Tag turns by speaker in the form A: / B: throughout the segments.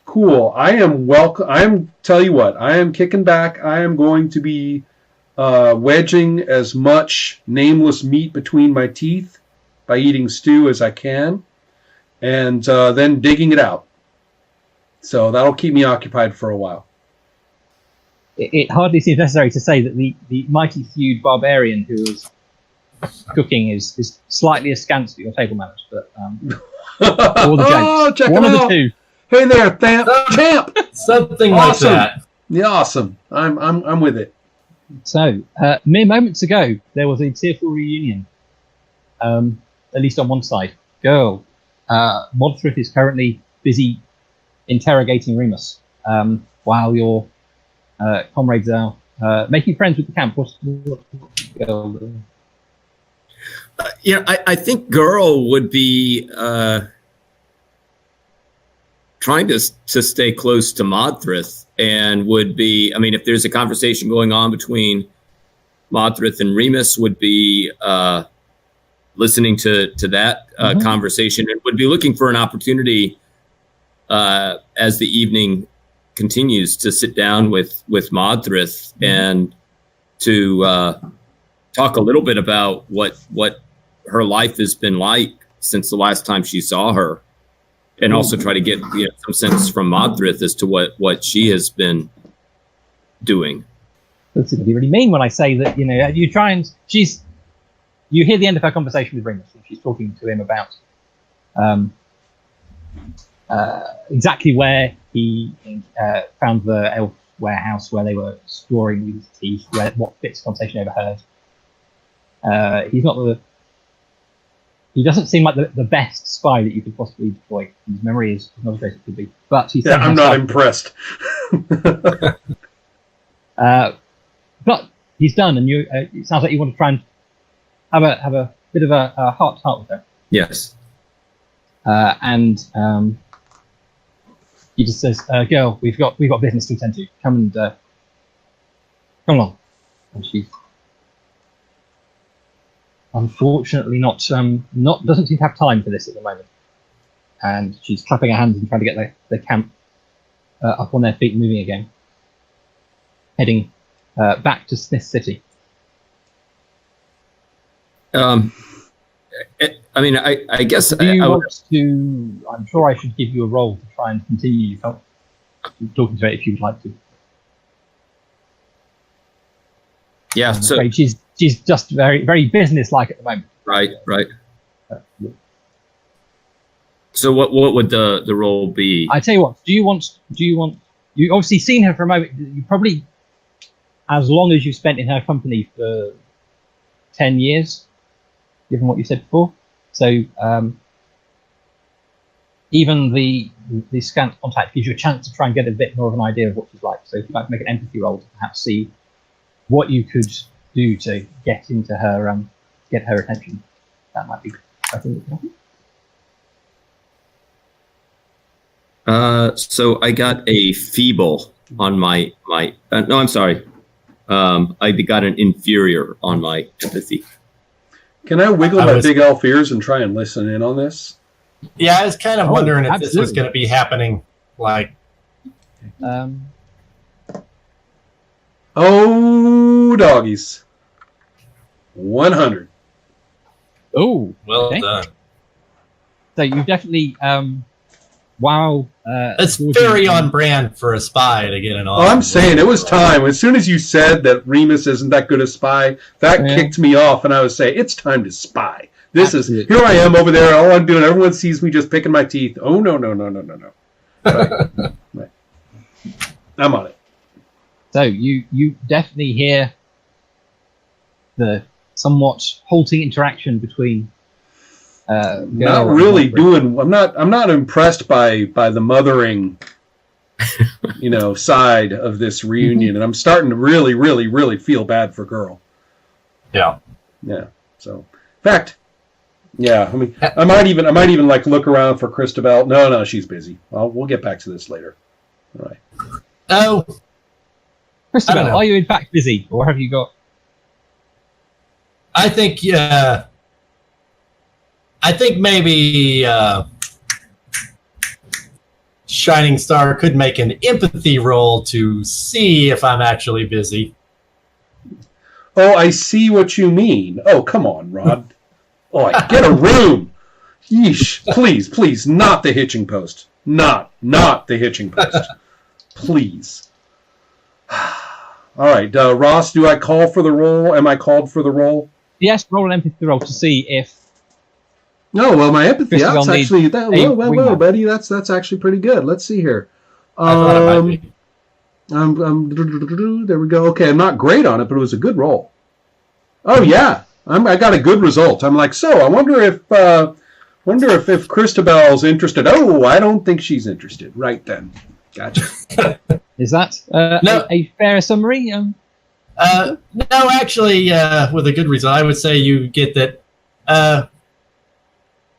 A: Cool. I am welcome. Tell you what, I am kicking back. I am going to be wedging as much nameless meat between my teeth by eating stew as I can, and then digging it out. So that'll keep me occupied for a while.
B: It hardly seems necessary to say that the mighty thewed barbarian who is cooking is slightly askance at your table manners, but all the jokes.
A: Check
B: One
A: it
B: of the
A: out.
B: two.
A: Hey there, champ.
C: Something
A: Awesome.
C: like that.
A: Yeah, awesome. I'm with it.
B: So, mere moments ago, there was a tearful reunion. At least on one side. Girl, Modthryth is currently busy interrogating Remus, while your comrades are making friends with the camp. What's girl doing?
D: I think Girl would be trying to stay close to Modthryth, and would be, I mean, if there's a conversation going on between Modthryth and Remus, would be listening to that conversation, and would be looking for an opportunity as the evening continues to sit down with Modthryth and to talk a little bit about what her life has been like since the last time she saw her, and also try to get some sense from Modthryth as to what she has been doing.
B: It's going to be really mean when I say that, you try and you hear the end of her conversation with Remus, and she's talking to him about exactly where he found the elf warehouse where they were storing these teeth, what bits of conversation overheard. He doesn't seem like the best spy that you could possibly deploy. His memory is not as great as it could be. But he's
A: I'm not impressed.
B: But he's done, and it sounds like you want to try and have a bit of a heart-to-heart with her.
D: Yes.
B: And he just says, "Girl, we've got business to attend to. Come along." And she's unfortunately not doesn't seem to have time for this at the moment. And she's clapping her hands and trying to get the camp up on their feet and moving again, heading back to Smith City.
D: I guess
B: Do you want to? I'm sure I should give you a role to try and continue talking to her if you'd like to.
D: Yeah. So
B: she's just very, very business-like at the moment.
D: Right. So what would the role be?
B: I tell you what. Do you want? You obviously seen her for a moment. You probably, as long as you've spent in her company for 10 years, given what you said before. So even the scant contact gives you a chance to try and get a bit more of an idea of what she's like. So if you'd like to make an empathy roll to perhaps see what you could do to get into her, get her attention, that might be, I think.
D: So I got a feeble on my no, I'm sorry. I got an inferior on my empathy.
A: Can I wiggle my big elf ears and try and listen in on this?
C: Yeah, I was kind of wondering if
B: absolutely.
C: this was going to be happening.
A: Oh, doggies. 100.
B: Oh,
C: Well done.
B: So you definitely,
C: It's very on brand for a spy to get an
A: Oh, I'm saying it was time. As soon as you said that Remus isn't that good a spy, that kicked me off, and I was saying, it's time to spy. Here I am over there, all I'm doing, everyone sees me just picking my teeth. Oh, no. Right. I'm on it.
B: So you definitely hear the somewhat halting interaction between
A: not really doing. I'm not impressed by the mothering, side of this reunion, and I'm starting to really, really, really feel bad for Girl.
C: Yeah.
A: So, in fact, I mean, I might even like look around for Christabel. No, she's busy. We'll get back to this later. All right.
C: Oh,
B: Christabel, are you in fact busy, or have you got?
C: I think maybe Shining Star could make an empathy roll to see if I'm actually busy.
A: Oh, I see what you mean. Oh, come on, Rod. Oh, get a room. Yeesh. Please, not the hitching post. Not the hitching post. Please. All right, Ross, do I call for the roll? Am I called for the roll?
B: Yes, roll an empathy roll to see if...
A: No, well, my empathy,
B: Christabel
A: that's actually... Whoa,
B: wingman.
A: buddy, that's actually pretty good. Let's see here.
C: I thought it might be.
A: There we go. Okay, I'm not great on it, but it was a good roll. Oh, yeah. I got a good result. I'm like, so, I wonder if Christabel's interested. Oh, I don't think she's interested. Right then. Gotcha.
B: Is that
C: No.
B: a fair summary?
C: No, actually, with a good result, I would say you get that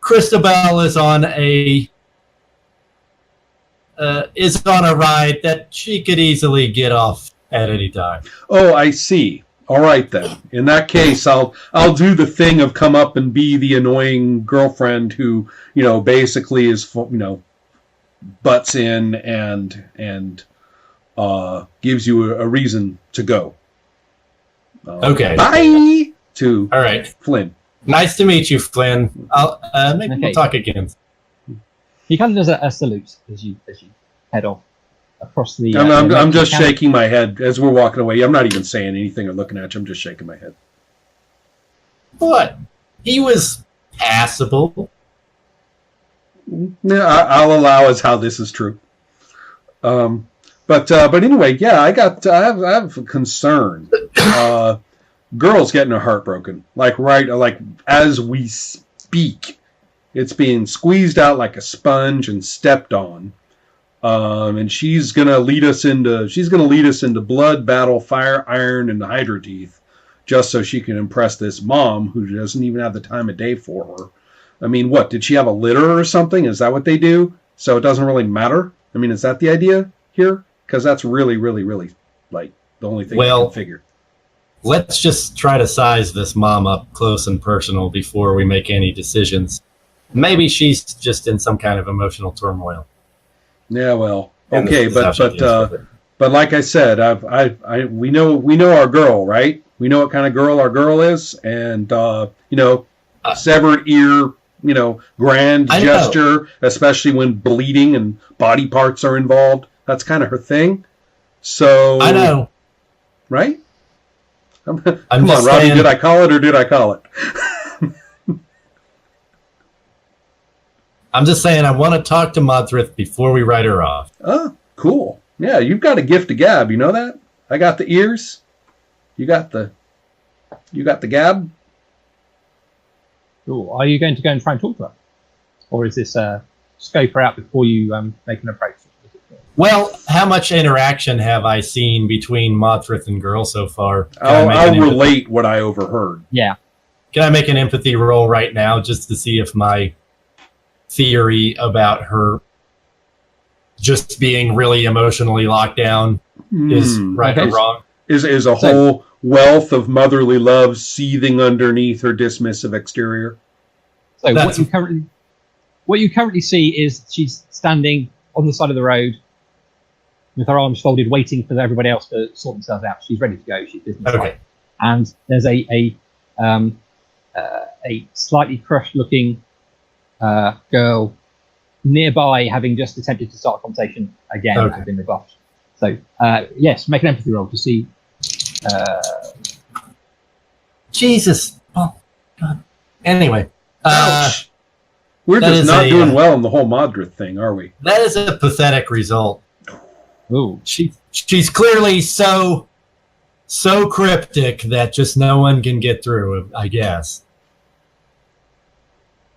C: Christabel is on a ride that she could easily get off at any time.
A: Oh, I see. All right then. In that case, I'll do the thing of come up and be the annoying girlfriend who, basically is, butts in and gives you a reason to go.
C: Okay.
A: Bye to
C: All right.
A: Flynn.
C: Nice to meet you, Flynn. Maybe we'll talk again.
B: He kind of does a salute as you head off across the...
A: I'm just shaking my head as we're walking away. I'm not even saying anything or looking at you. I'm just shaking my head.
C: What? He was passable.
A: Yeah, I'll allow as how this is true. But anyway, yeah, I have a concern. Girl's getting her heart broken. Like as we speak, it's being squeezed out like a sponge and stepped on. And she's gonna lead us into blood, battle, fire, iron, and the Hydra teeth, just so she can impress this mom who doesn't even have the time of day for her. I mean, what, did she have a litter or something? Is that what they do? So it doesn't really matter? I mean, is that the idea here? Because that's really, really, really, like, the only thing I can figure.
C: Let's just try to size this mom up close and personal before we make any decisions. Maybe she's just in some kind of emotional turmoil.
A: Yeah, well, okay, but like I said, we know our girl, right? We know what kind of girl our girl is, and severed ear, grand gesture, especially when bleeding and body parts are involved. That's kind of her thing. So
C: I know,
A: right? Come on,
C: just
A: Robbie.
C: saying,
A: Did I call it or did I call it?
C: I'm just saying I want to talk to Modrith before we write her off.
A: Oh, cool. Yeah, you've got a gift of gab. You know that? I got the ears. You got the gab.
B: Cool. Are you going to go and try and talk to her? Or is this scope her out before you make an approach?
C: Well, how much interaction have I seen between Modrith and Girl so far?
A: I'll relate what I overheard.
B: Yeah.
C: Can I make an empathy roll right now just to see if my theory about her just being really emotionally locked down is right or wrong?
A: Is a whole wealth of motherly love seething underneath her dismissive exterior?
B: So what you currently see is she's standing on the side of the road with her arms folded, waiting for everybody else to sort themselves out. She's ready to go. She's business-like.
C: Okay.
B: And there's a slightly crushed-looking girl nearby, having just attempted to start a conversation again, has been rebuffed. So, yes, make an empathy roll to see.
C: Jesus. Oh, God. Anyway.
A: We're just not doing well in the whole Modrith thing, are we?
C: That is a pathetic result.
B: Ooh.
C: She's clearly so cryptic that just no one can get through, I guess.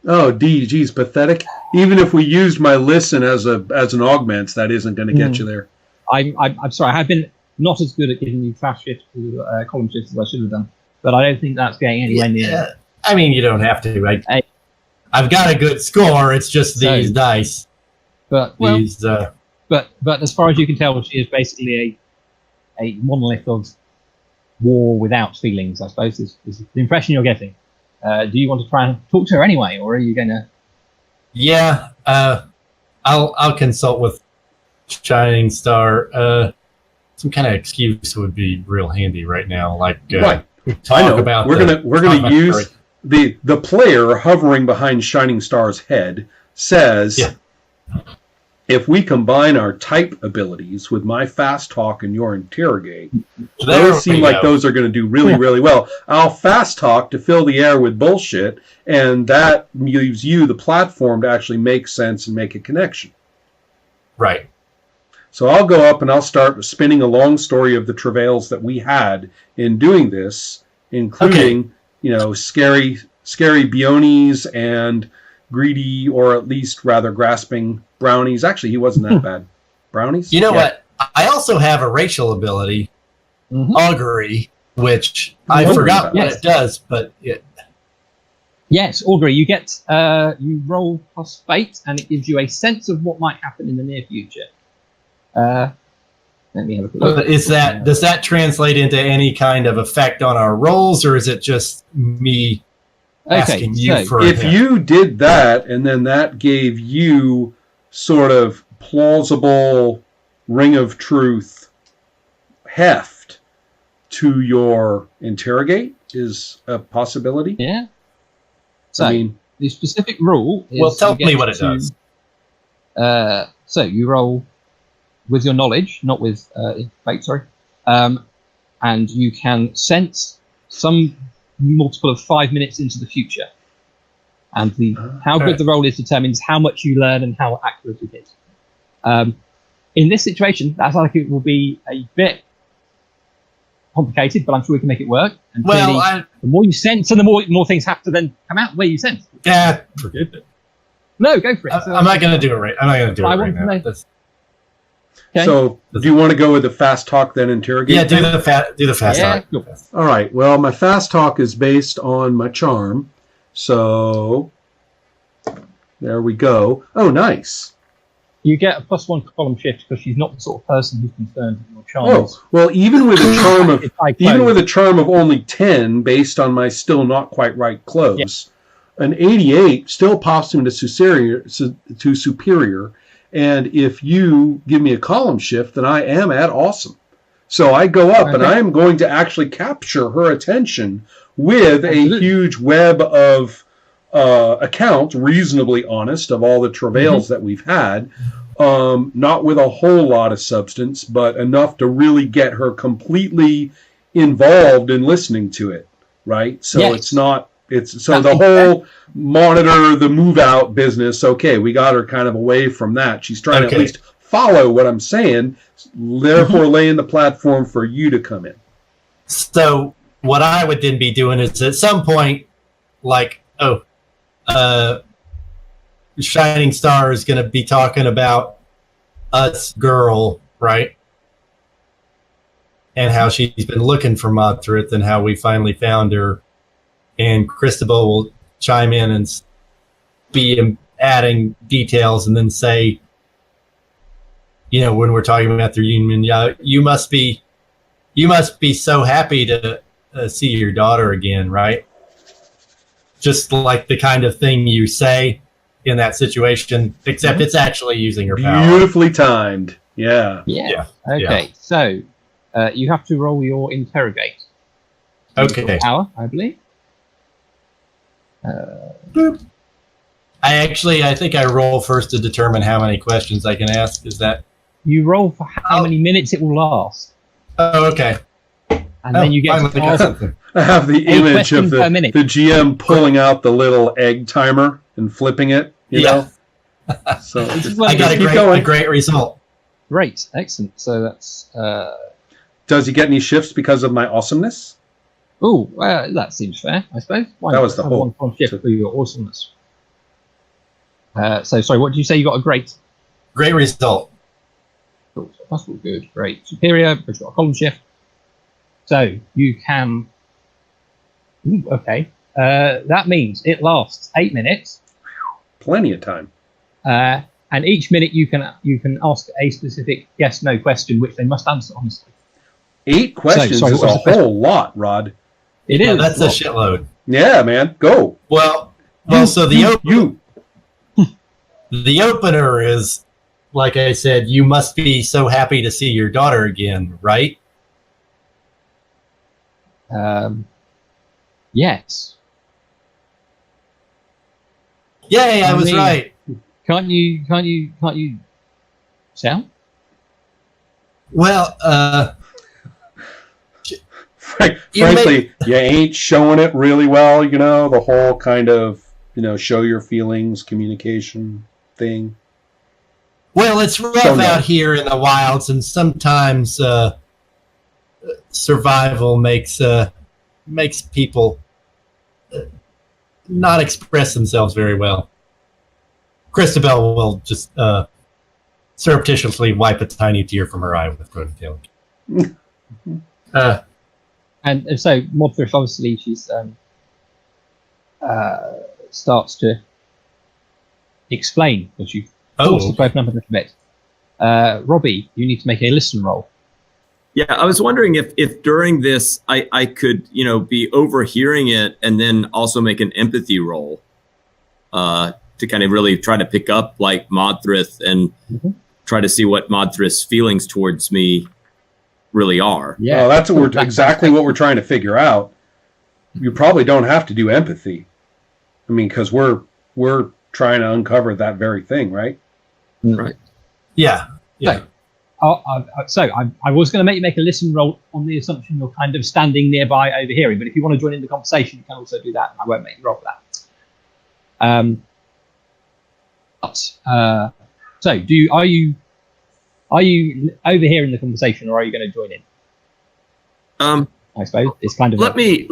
A: Oh, geez, pathetic. Even if we used my listen as an augment, that isn't going to get you there.
B: I'm sorry. I have been not as good at giving you flash shifts to column shifts as I should have done, but I don't think that's getting anywhere near.
C: I mean, you don't have to. I've got a good score. It's just these dice.
B: But as far as you can tell, she is basically a monolith of war without feelings, I suppose, is the impression you're getting. Do you want to try and talk to her anyway, or are you going to...
C: Yeah, I'll consult with Shining Star. Some kind of excuse would be real handy right now. Like
A: right.
C: talk about
A: we're gonna use the player hovering behind Shining Star's head says, if we combine our type abilities with my fast talk and your interrogate, those seem like those are going to do really, really well. I'll fast talk to fill the air with bullshit, and that leaves you the platform to actually make sense and make a connection.
C: Right.
A: So I'll go up and I'll start spinning a long story of the travails that we had in doing this, including, scary Bionis and greedy, or at least rather grasping brownies. Actually, he wasn't that bad. Brownies?
C: You know what? I also have a racial ability, augury, which I forgot what it does, but
B: Yes, augury. You get you roll plus fate, and it gives you a sense of what might happen in the near future. Let me have a look.
C: Does that translate into any kind of effect on our rolls, or is it just me asking you for?
A: If you did that, and then that gave you sort of plausible ring of truth heft to your interrogate, is a possibility.
B: Yeah. So the specific rule is...
C: tell me what it does.
B: So you roll with your knowledge, not with fate, sorry. And you can sense some multiple of 5 minutes into the future. And how good the roll is determines how much you learn and how accurate it is. In this situation, that's like it will be a bit complicated, but I'm sure we can make it work. And the more you sense, and the more things have to then come out where you sense.
C: Yeah, forget it.
B: No, go for it.
C: I'm not going to do it right. I'm not going to do it right now.
A: Okay. So, do you want to go with the fast talk then interrogate?
C: Yeah, do the fast talk.
B: Cool.
A: All right. Well, my fast talk is based on my charm. So, there we go. Oh, nice.
B: You get a +1 column shift because she's not the sort of person who's concerned with your charm.
A: Oh, well, even with a charm of only 10, based on my still not quite right clothes, an 88 still pops him to superior. And if you give me a column shift, then I am at awesome. So I go up, and I am going to actually capture her attention with a huge web of accounts, reasonably honest, of all the travails that we've had. Not with a whole lot of substance, but enough to really get her completely involved in listening to it, right? So the whole monitor the move out business, okay, we got her kind of away from that. She's trying to at least follow what I'm saying, therefore laying the platform for you to come in.
C: So what I would then be doing is at some point, like, Shining Star is going to be talking about us girl, right? And how she's been looking for Mothra and how we finally found her. And Cristobal will chime in and be adding details and then say, when we're talking about the reunion, you must be so happy to see your daughter again, right? Just like the kind of thing you say in that situation, except it's actually using her power.
A: Beautifully timed. Yeah.
B: Okay, so you have to roll your interrogate.
C: Okay.
B: Power, I believe.
C: I think I roll first to determine how many questions I can ask. Is that
B: you roll for how many minutes it will last?
C: Oh, okay.
B: And then you get to ask.
A: I have the image of the GM pulling out the little egg timer and flipping it. You know. So
C: I got a great result.
B: Great, excellent. So that's.
A: Does he get any shifts because of my awesomeness?
B: Oh, that seems fair, I suppose.
A: That was the whole
B: one shift for your awesomeness. So, sorry, what did you say? You got a great
C: result.
B: Cool. So possible, good, great, superior. But you got a column shift. So you can. Ooh, okay. That means it lasts 8 minutes.
A: Plenty of time.
B: And each minute you can ask a specific yes/no question, which they must answer honestly.
A: 8 questions is a whole lot, Rod.
C: It is. That's a shitload.
A: Yeah, man. Go.
C: So the The opener is, like I said, you must be so happy to see your daughter again, right?
B: Yes.
C: Yay, I was right.
B: Can't you tell?
C: Well,
A: frankly, you ain't showing it really well, the whole kind of, show your feelings, communication thing.
C: Well, it's rough out here in the wilds, and sometimes survival makes people not express themselves very well. Christabel will just surreptitiously wipe a tiny tear from her eye with ponytail.
B: And so Modthrift, obviously, she's starts to explain, because you've forced us both up a little bit. Robbie, you need to make a listen roll.
D: Yeah, I was wondering if during this I could, be overhearing it and then also make an empathy roll to kind of really try to pick up like Modthrith and try to see what Modthrith's feelings towards me really are.
A: Yeah, well, that's exactly what we're trying to figure out. You probably don't have to do empathy. I mean, because we're trying to uncover that very thing, right?
D: Right.
C: Yeah.
B: So I was going to make you make a listen roll on the assumption you're kind of standing nearby overhearing, but if you want to join in the conversation, you can also do that, and I won't make you roll for that. So are you overhearing the conversation, or are you going to join in? I suppose it's kind of.
D: Let me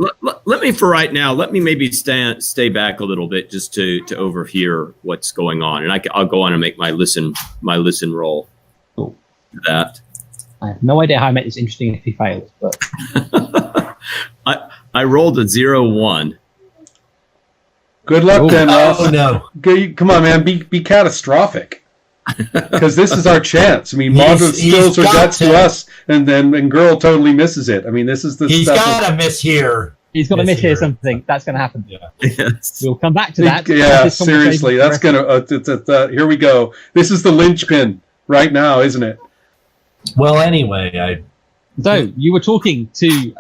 D: for right now. Let me maybe stay back a little bit just to overhear what's going on, and I'll go on and make my listen roll.
B: Cool.
D: That.
B: I have no idea how I make this interesting if he fails, but
D: I rolled a 0-1.
A: Good luck, then, Ross.
C: Oh no!
A: Come on, man. Be catastrophic. Because this is our chance. I mean, Modric spills her guts to us, and Girl totally misses it. I mean, this is the
C: He's got to mishear.
B: He's got to mishear something. That's going to happen.
C: Yeah.
D: Yes.
B: We'll come back to that.
A: Yeah, seriously. That's going to... here we go. This is the linchpin right now, isn't it?
C: Well, anyway,
B: So, you were talking to...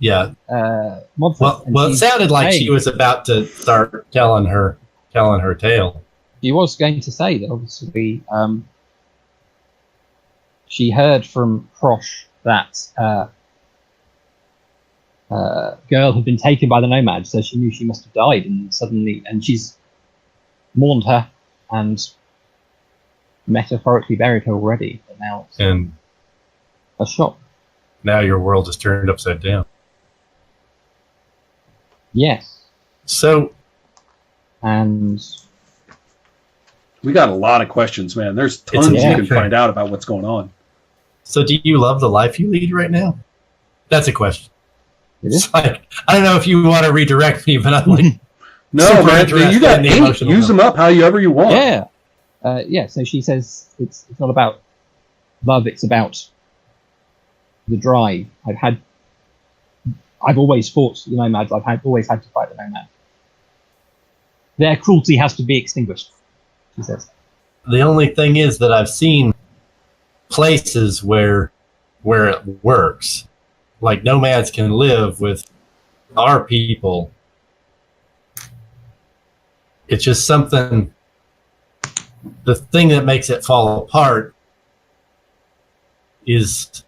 C: Modthrift. Well, it sounded like she was about to start telling her tale.
B: He was going to say that obviously she heard from Krosh that girl had been taken by the nomads, so she knew she must have died, and she's mourned her and metaphorically buried her already, but now it's a shock.
C: Now your world is turned upside down.
B: Yes.
C: So,
B: and
A: we got a lot of questions, man. There's tons you can find out about what's going on.
C: So do you love the life you lead right now? That's a question. It's like, I don't know if you want to redirect me, but I'm like,
A: no, man. You got 8. Use them up however you want.
B: Yeah. So she says it's not about love. It's about the drive. I've always fought the nomads. I've always had to fight the nomads. Their cruelty has to be extinguished, she says.
C: The only thing is that I've seen places where it works. Like nomads can live with our people. It's just something, the thing that makes it fall apart is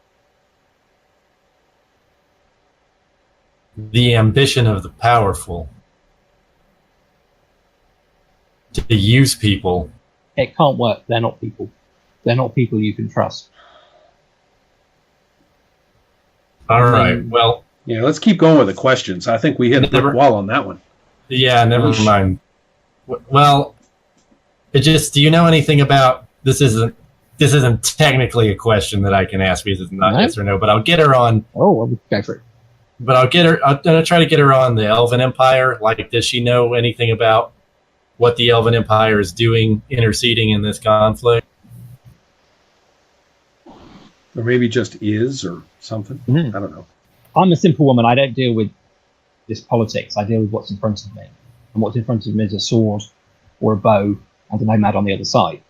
C: the ambition of the powerful to use people.
B: It can't work. They're not people. They're not people you can trust.
C: All right. Well.
A: Yeah, let's keep going with the questions. I think we hit a brick wall on that one.
C: Yeah, never mind. Well, do you know anything about this? Isn't technically a question that I can ask because it's not yes or no. But I'll get her on.
B: Oh, well, go for it.
C: But I'm gonna try to get her on the Elven Empire. Like, does she know anything about what the Elven Empire is doing, interceding in this conflict?
A: Or maybe just is or something. I don't know.
B: I'm a simple woman. I don't deal with this politics. I deal with what's in front of me. And what's in front of me is a sword or a bow and a nomad on the other side.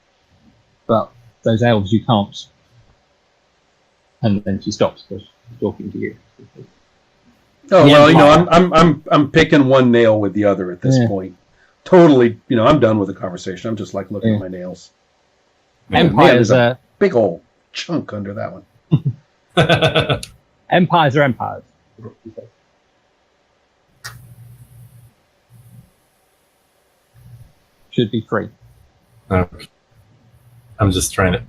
B: But those elves you can't. And then she stops because she's talking to you.
A: Oh well, you know, I'm picking one nail with the other at this point. Totally, you know, I'm done with the conversation. I'm just like looking at my nails.
B: Empires
A: a big old chunk under that one.
B: Empires are empires. Should be free.
C: Okay. I'm just trying to.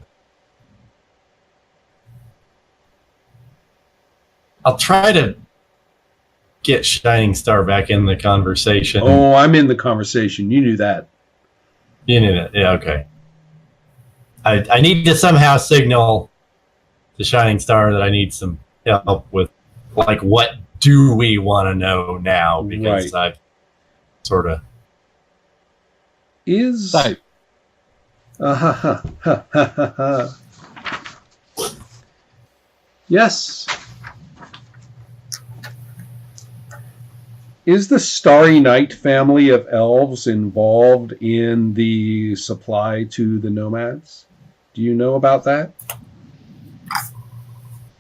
C: I'll try to get Shining Star back in the conversation.
A: Oh, I'm in the conversation. You knew that.
C: You knew that. Yeah, okay. I need to somehow signal to Shining Star that I need some help with, like, what do we want to know now? Because I've sort of...
A: So. Yes. Is the Starry Night family of elves involved in the supply to the nomads? Do you know about that?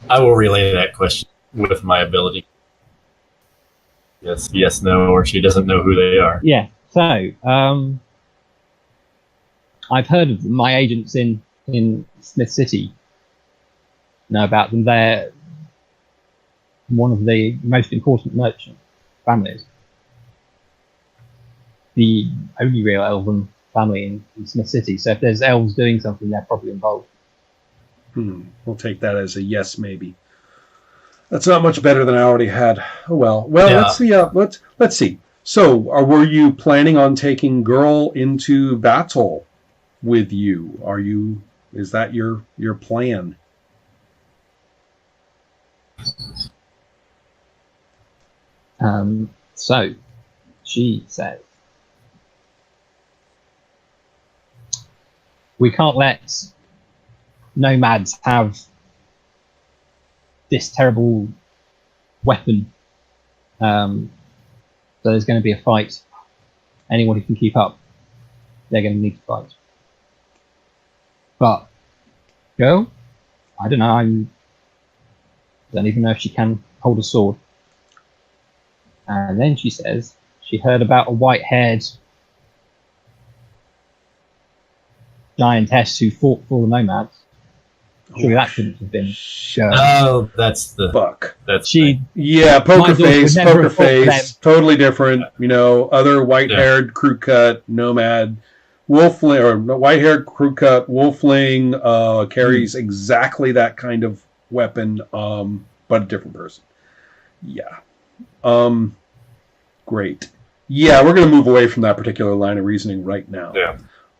C: I will relay that question with my ability. Yes, no, or she doesn't know who they are.
B: Yeah, so I've heard of them. My agents in Smith City know about them. They're one of the most important merchant families. The only real elven family in Smith City. So if there's elves doing something, they're probably involved.
A: We'll take that as a yes, maybe. That's not much better than I already had. Oh well. Well, yeah. Let's see. So, were you planning on taking Girl into battle with you? Is that your plan?
B: So she says, we can't let nomads have this terrible weapon. So there's going to be a fight. Anyone who can keep up, they're going to need to fight. But Girl, I don't know. I don't even know if she can hold a sword. And then she says she heard about a white-haired giantess who fought for the nomads. Surely that couldn't have been Girl.
C: Oh, that's the
A: fuck.
C: That's
B: she.
A: Yeah, poker face, totally different. You know, other white-haired crew cut nomad, wolfling, or white-haired crew cut wolfling carries exactly that kind of weapon, but a different person. Yeah. Great. Yeah, we're going to move away from that particular line of reasoning right now.
C: Yeah.